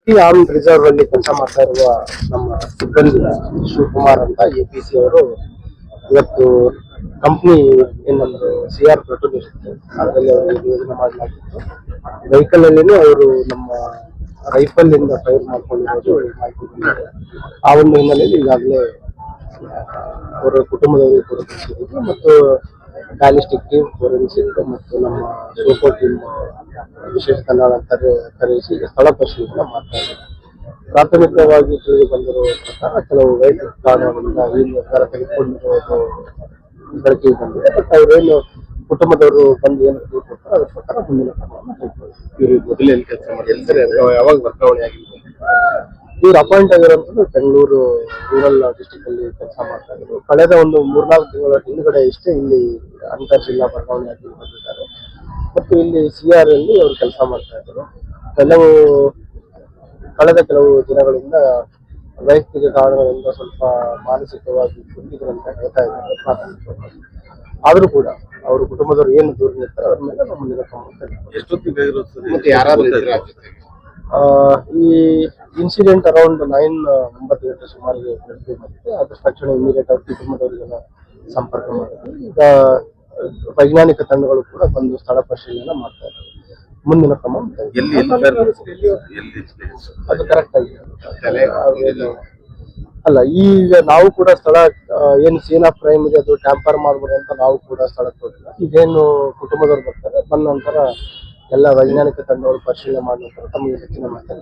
On reserve ಅಲ್ಲಿ ಕೆಲಸ ಮಾಡ್ತಾ ಇರುವ ನಮ್ಮ ಸಿಬ್ಬಂದಿ ಶಿವಕುಮಾರ್ ಅಂತ APC ಅವರು ಇವತ್ತು ಕಂಪ್ನಿ ಏನಂದ್ರೆ CR ಪೆಟ್ರೋಲ್ ಇರುತ್ತೆ ಅದರಲ್ಲಿ ಅವರು ಯೋಜನೆ ಮಾಡಲಾಗಿತ್ತು. ವೆಹಿಕಲ್ ಅಲ್ಲಿ ಅವರು ನಮ್ಮ ರೈಫಲ್ ಇಂದ ಫೈರ್ ಮಾಡ್ಕೊಂಡಿರೋದು ಮಾಹಿತಿ ಬಂದಿದೆ. ಆ ಒಂದು ಹಿನ್ನೆಲೆಯಲ್ಲಿ ಈಗಾಗಲೇ ಅವರ ಕುಟುಂಬದವರಿಗೆ ಕೂಡ ತಿಳಿಸಿದ್ದೀವಿ ಮತ್ತು ಬ್ಯಾಲಿಸ್ಟಿಕ್ ಟೀಮ್, ಫೋರೆನ್ಸಿಕ್ ಮತ್ತು ನಮ್ಮ ಸೋಕೋ ಟೀಮ್ ವಿಶೇಷ ತಂಡ ಕರೆಯಿಸಿ ಸ್ಥಳ ಪರಿಶೀಲನೆ ಮಾಡ್ತಾ ಇದ್ದಾರೆ. ಪ್ರಾಥಮಿಕವಾಗಿ ತಿಳಿದು ಬಂದಿರುವ ಪ್ರಕಾರ ಕೆಲವು ವೈದ್ಯಕ ಕಾರಣಗಳಿಂದ ಈ ನಿರ್ಧಾರ ತೆಗೆದುಕೊಂಡಿರುವುದು ಬೆಳಕಿಗೆ ಬಂದಿದೆ. ಬಟ್ ಅವರೇನು ಕುಟುಂಬದವರು ಬಂದು ಏನು ತಿಳ್ಕೊಡ್ತಾರೆ ಅದ್ರ ಪ್ರಕಾರ ಮುಂದಿನ ಕ್ರಮವನ್ನು ಕೈಗೊಳ್ಳುತ್ತಾರೆ. ಮೊದಲೇ ಕೆಲಸ ಮಾಡಿ ಯಾವಾಗ ವರ್ಗಾವಣೆ ಆಗಿದೆ? ಇವ್ರು ಅಪಾಯಿಂಟ್ ಆಗಿರುವಂತದ್ದು ಬೆಂಗಳೂರು ರೂರಲ್ ಡಿಸ್ಟಿಕ್ ಅಲ್ಲಿ ಕೆಲಸ ಮಾಡ್ತಾ ಇದ್ರು. ಕಳೆದ ಒಂದು 3-4 ತಿಂಗಳ ಹಿಂದ್ಗಡೆ ಇಷ್ಟೇ ಇಲ್ಲಿ ಅಂತರ್ ಜಿಲ್ಲಾ ವರ್ಗಾವಣೆ ಆಗಿ ಬಂದಿದ್ದಾರೆ ಮತ್ತು ಇಲ್ಲಿ CR ಅಲ್ಲಿ ಅವರು ಕೆಲಸ ಮಾಡ್ತಾ ಇದ್ರು. ಕಳೆದ ದಿನಗಳಿಂದ ವೈಯಕ್ತಿಕ ಕಾರಣಗಳಿಂದ ಸ್ವಲ್ಪ ಮಾನಸಿಕವಾಗಿ ಕುಂದಿದ್ರಂತ ಹೇಳ್ತಾ ಇದ್ದಾರೆ ಪ್ರಾಥಮಿಕವಾಗಿ. ಆದ್ರೂ ಕೂಡ ಅವರು ಕುಟುಂಬದವರು ಏನು ದೂರ ನಿರ್ತಾರೆ ಅವ್ರ ಮೇಲೆ ನಮ್ಮ ಮುಂದಿನ ಈ ಇನ್ಸಿಡೆಂಟ್ ಅರೌಂಡ್ 9 ಗಂಟೆ ಸುಮಾರಿಗೆ ಬೆಳಗ್ಗೆ ಬಂದಿದೆ. ಅದ್ರ ತಕ್ಷಣ ಇಮಿಡಿಯೇಟ್ ಅವ್ರ ಕುಟುಂಬದವರಿಗೆಲ್ಲ ಸಂಪರ್ಕ ಮಾಡಿದ್ರು. ಈಗ ವೈಜ್ಞಾನಿಕ ತಂಡಗಳು ಕೂಡ ಬಂದು ಸ್ಥಳ ಪರಿಶೀಲನೆ ಮಾಡ್ತಾ ಇದ್ದಾರೆ. ಮುಂದಿನ ಕ್ರಮ ಅದು ಕರೆಕ್ಟ್ ಆಗಿದೆ ಅಲ್ಲ. ಈಗ ನಾವು ಕೂಡ ಸ್ಥಳ ಏನು ಸೀನ್ ಆಫ್ ಕ್ರೈಮ್ ಇದೆ ಅದು ಟ್ಯಾಂಪರ್ ಮಾಡ್ಬೋದು ಅಂತ ನಾವು ಕೂಡ ಸ್ಥಳಕ್ಕೆ ಹೋಗಿಲ್ಲ. ಇದೇನು ಕುಟುಂಬದವ್ರು ಬರ್ತಾರೆ, ಬಂದ ನಂತರ ಎಲ್ಲ ವೈಜ್ಞಾನಿಕ ತಂಡಗಳು ಪರಿಶೀಲನೆ ಮಾಡಿದ ನಂತರ ತಮಗೆ ಹೆಚ್ಚಿನ ಮಾಹಿತಿ